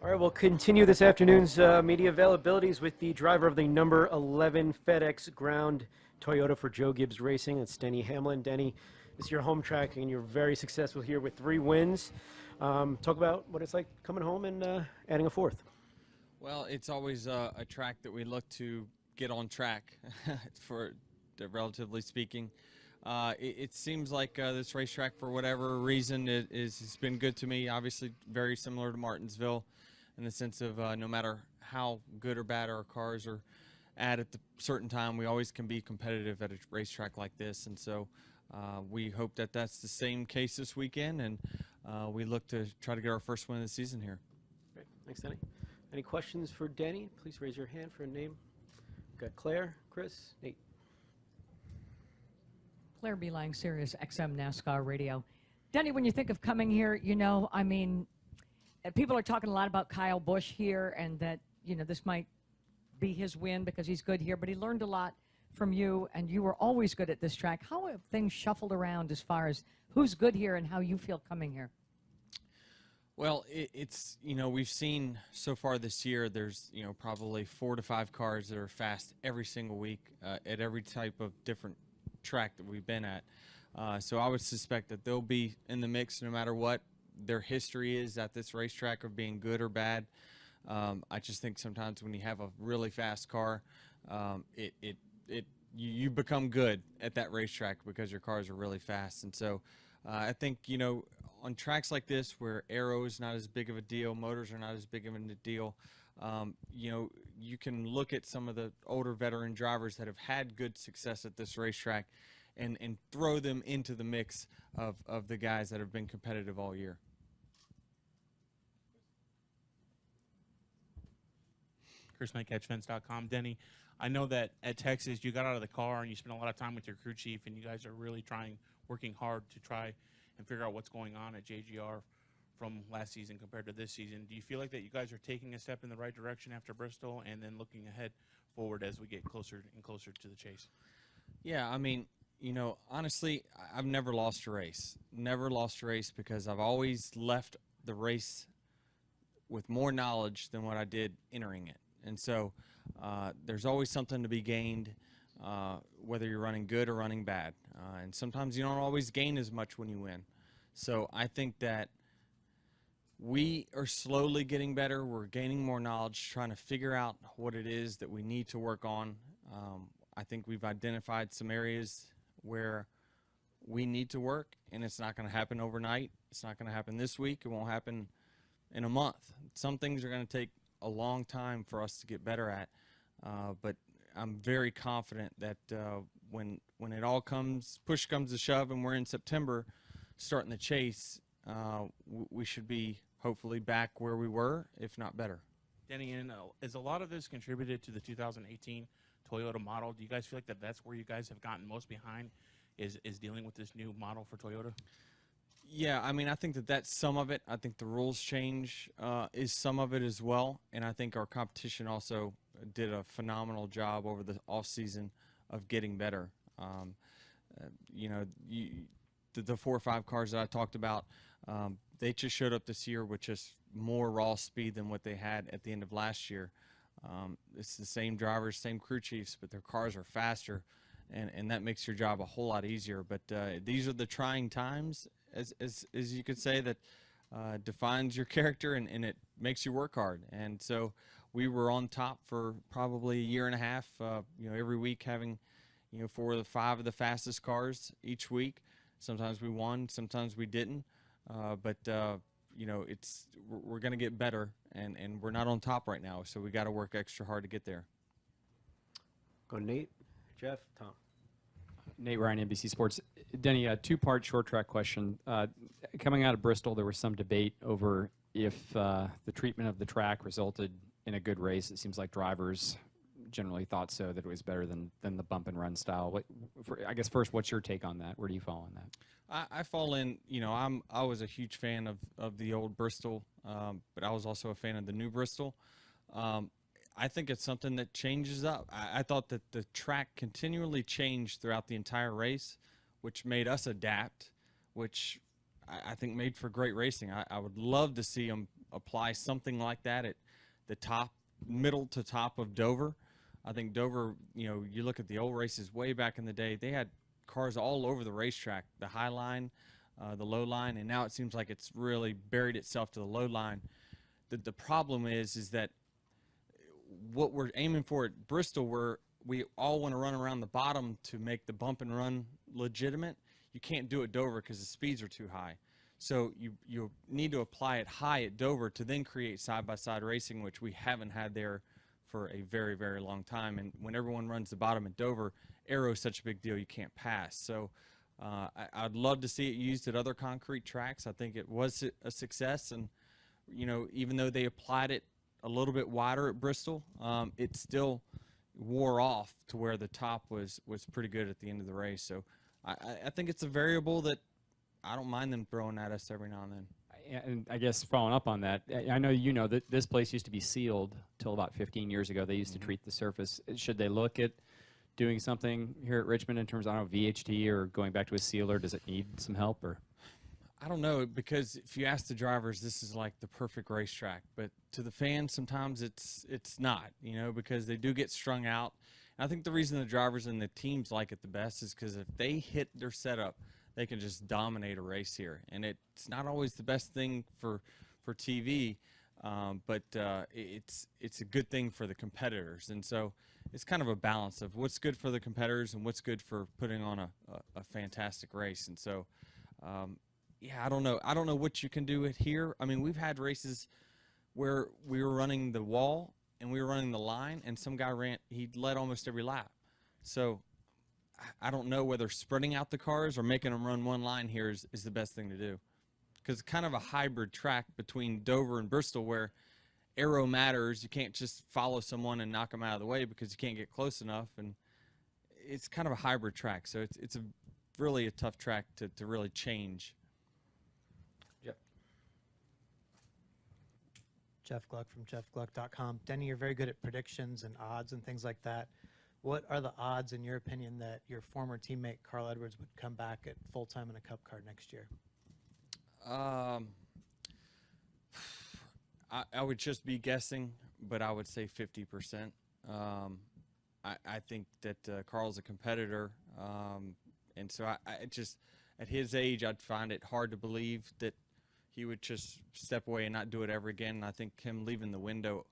All right, we'll continue this afternoon's media availabilities with the driver of the number 11 FedEx Ground Toyota for Joe Gibbs Racing. It's Denny Hamlin. Denny, this is your home track, and you're very successful here with 3 wins. Talk about what it's like coming home and adding a 4th. Well, it's always a track that we look to get on track, relatively speaking. It seems like this racetrack, for whatever reason, it's been good to me. Obviously, very similar to Martinsville in the sense of no matter how good or bad our cars are at the certain time, we always can be competitive at a racetrack like this. And so we hope that that's the same case this weekend, and we look to try to get our first win of the season here. Great. Thanks, Denny. Any questions for Denny? Please raise your hand for a name. We've got Claire, Chris, Nate. Claire Beeline, Sirius XM NASCAR Radio. Denny, when you think of coming here, I mean, people are talking a lot about Kyle Busch here and that, this might be his win because he's good here, but he learned a lot from you, and you were always good at this track. How have things shuffled around as far as who's good here and how you feel coming here? Well, it's we've seen so far this year, there's, probably 4 to 5 cars that are fast every single week at every type of different track that we've been at. So I would suspect that they'll be in the mix no matter what their history is at this racetrack of being good or bad. I just think sometimes when you have a really fast car, you become good at that racetrack because your cars are really fast. And so I think, on tracks like this where aero is not as big of a deal, motors are not as big of a deal, you can look at some of the older veteran drivers that have had good success at this racetrack and throw them into the mix of the guys that have been competitive all year. Chris Knight, CatchFence.com. Denny, I know that at Texas you got out of the car and you spent a lot of time with your crew chief, and you guys are really working hard to try and figure out what's going on at JGR from last season compared to this season. Do you feel like that you guys are taking a step in the right direction after Bristol and then looking ahead forward as we get closer and closer to the chase? Yeah, I mean, honestly, I've never lost a race. Never lost a race because I've always left the race with more knowledge than what I did entering it. And so there's always something to be gained, whether you're running good or running bad. And sometimes you don't always gain as much when you win. So I think that we are slowly getting better. We're gaining more knowledge, trying to figure out what it is that we need to work on. I think we've identified some areas where we need to work, and it's not going to happen overnight. It's not going to happen this week. It won't happen in a month. Some things are going to take a long time for us to get better at, but I'm very confident that when it all comes, push comes to shove, and we're in September starting the chase, we should be hopefully back where we were, if not better. Denny, is a lot of this contributed to the 2018 Toyota model? Do you guys feel like that's where you guys have gotten most behind, is dealing with this new model for Toyota? Yeah, I mean, I think that's some of it. I think the rules change is some of it as well, and I think our competition also did a phenomenal job over the off season of getting better. The 4 or 5 cars that I talked about, they just showed up this year with just more raw speed than what they had at the end of last year. It's the same drivers, same crew chiefs, but their cars are faster, and that makes your job a whole lot easier. But these are the trying times, as you could say, that defines your character, and it makes you work hard. And so we were on top for probably a year and a half, every week having 4 or 5 of the fastest cars each week. Sometimes we won, sometimes we didn't, but we're going to get better, and we're not on top right now, so we got to work extra hard to get there. Go Nate, Jeff, Tom. Nate Ryan, NBC Sports. Denny, a 2-part short track question. Coming out of Bristol, there was some debate over if the treatment of the track resulted in a good race. It seems like drivers generally thought so, that it was better than the bump and run style. I guess first, what's your take on that? Where do you fall on that? I fall in, I was a huge fan of the old Bristol, but I was also a fan of the new Bristol. I think it's something that changes up. I thought that the track continually changed throughout the entire race, which made us adapt, which I think made for great racing. I would love to see them apply something like that at the middle to top of Dover. I think Dover, you look at the old races way back in the day, they had cars all over the racetrack, the high line, the low line, and now it seems like it's really buried itself to the low line. The problem is that what we're aiming for at Bristol, where we all want to run around the bottom to make the bump and run legitimate, you can't do it at Dover because the speeds are too high. So you need to apply it high at Dover to then create side-by-side racing, which we haven't had there for a very, very long time. And when everyone runs the bottom at Dover, aero is such a big deal you can't pass. So I'd love to see it used at other concrete tracks. I think it was a success, and even though they applied it a little bit wider at Bristol, it still wore off to where the top was pretty good at the end of the race. So I think it's a variable that I don't mind them throwing at us every now and then. And I guess following up on that, I know that this place used to be sealed till about 15 years ago. They used to treat the surface. Should they look at doing something here at Richmond in terms of, I don't know, VHT or going back to a sealer? Does it need some help? Or I don't know, because if you ask the drivers, this is like the perfect racetrack. But to the fans, sometimes it's not, because they do get strung out. And I think the reason the drivers and the teams like it the best is because if they hit their setup, they can just dominate a race here. And it's not always the best thing for TV, but it's a good thing for the competitors. And so it's kind of a balance of what's good for the competitors and what's good for putting on a fantastic race. And so, I don't know. I don't know what you can do it here. I mean, we've had races where we were running the wall and we were running the line, and some guy he led almost every lap. So I don't know whether spreading out the cars or making them run one line here is the best thing to do, because it's kind of a hybrid track between Dover and Bristol where aero matters. You can't just follow someone and knock them out of the way because you can't get close enough, and it's kind of a hybrid track. So it's really a tough track to really change. Yep. Jeff Gluck from jeffgluck.com. Denny, you're very good at predictions and odds and things like that. What are the odds, in your opinion, that your former teammate Carl Edwards would come back at full-time in a Cup car next year? I would just be guessing, but I would say 50%. I think that Carl's a competitor, and so I just, at his age, I'd find it hard to believe that he would just step away and not do it ever again. And I think him leaving the window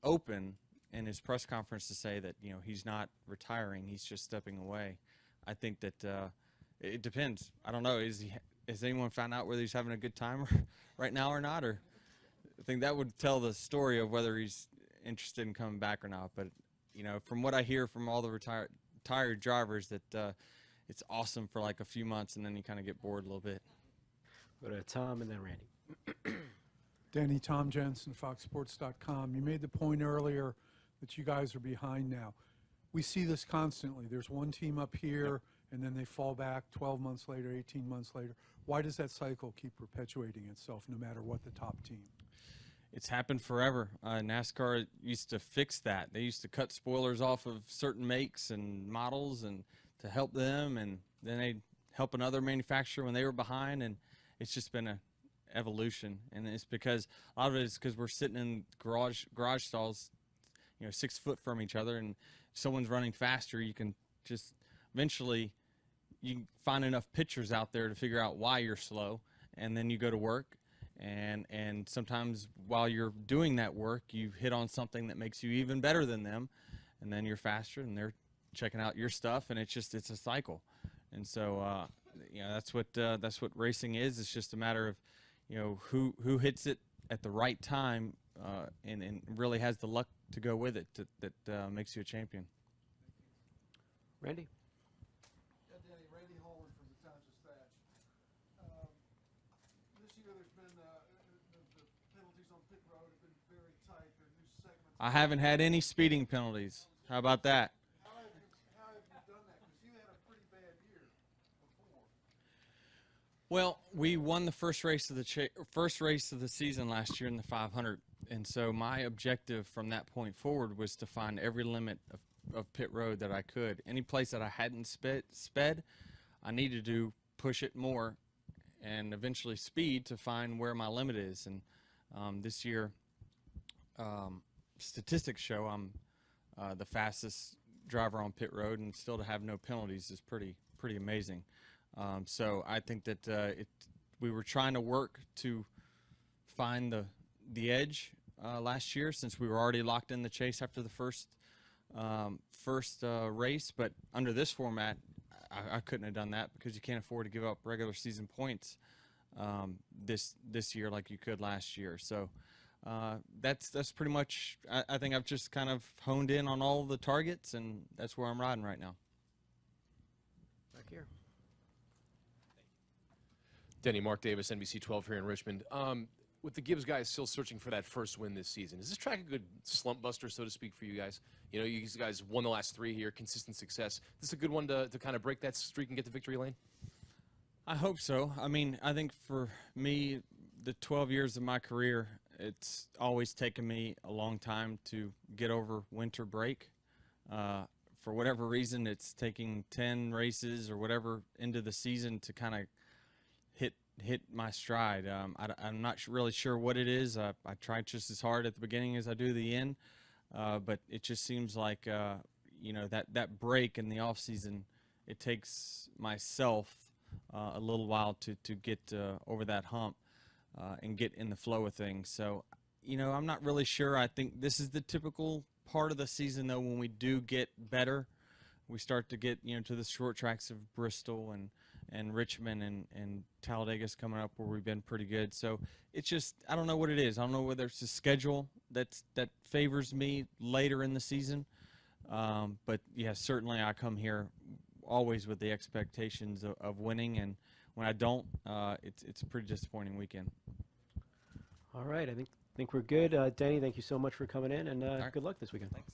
open in his press conference to say that he's not retiring, he's just stepping away. I think that it depends. I don't know. Has anyone found out whether he's having a good time right now or not? Or I think that would tell the story of whether he's interested in coming back or not. But from what I hear from all the retired drivers, that it's awesome for like a few months, and then you kind of get bored a little bit. Go to Tom and then Randy. Danny, Tom Jensen, FoxSports.com. You made the point earlier that you guys are behind now. We see this constantly. There's one team up here, and then they fall back 12 months later, 18 months later. Why does that cycle keep perpetuating itself no matter what the top team? It's happened forever. NASCAR used to fix that. They used to cut spoilers off of certain makes and models and to help them, and then they'd help another manufacturer when they were behind, and it's just been a evolution. And it's because a lot of it is because we're sitting in garage stalls 6 foot from each other, and if someone's running faster, you can just eventually you can find enough pictures out there to figure out why you're slow, and then you go to work, and sometimes while you're doing that work, you hit on something that makes you even better than them, and then you're faster, and they're checking out your stuff, and it's a cycle. And so that's what racing is. It's just a matter of who hits it at the right time, and really has the luck to go with it that makes you a champion. Randy? Yeah, Danny, Randy Holman from the Towns of Thatch. This year there's been the penalties on pit road have been very tight. There are new segments. I haven't had any speeding penalties. How about that? How have you done that? Because you had a pretty bad year before. Well, we won the first race of the season last year in the 500, and so my objective from that point forward was to find every limit of pit road that I could. Any place that I hadn't sped, I needed to push it more and eventually speed to find where my limit is. And This year, statistics show I'm the fastest driver on pit road, and still to have no penalties is pretty amazing. So I think that we were trying to work to find the edge last year, since we were already locked in the chase after the first race. But under this format, I couldn't have done that, because you can't afford to give up regular season points this year like you could last year. So that's pretty much. I think I've just kind of honed in on all the targets, and that's where I'm riding right now. Back here. Denny, Mark Davis, NBC 12 here in Richmond. With the Gibbs guys still searching for that first win this season, is this track a good slump buster, so to speak, for you guys? You know, you guys won the last 3 here, consistent success. Is this a good one to kind of break that streak and get to victory lane? I hope so. I mean, I think for me, the 12 years of my career, it's always taken me a long time to get over winter break. For whatever reason, it's taking 10 races or whatever into the season to kind of hit my stride. I'm not really sure what it is. I try just as hard at the beginning as I do the end, but it just seems like you know, that break in the off season, it takes myself a little while to get over that hump and get in the flow of things. So, you know, I'm not really sure. I think this is the typical part of the season, though, when we do get better. We start to get, you know, to the short tracks of Bristol and Richmond and Talladega's coming up, where we've been pretty good. So it's just, I don't know what it is. I don't know whether it's the schedule that favors me later in the season. But yeah, certainly I come here always with the expectations of winning, and when I don't, it's a pretty disappointing weekend. All right, I think we're good. Denny, thank you so much for coming in, and right. good luck this weekend. Thanks.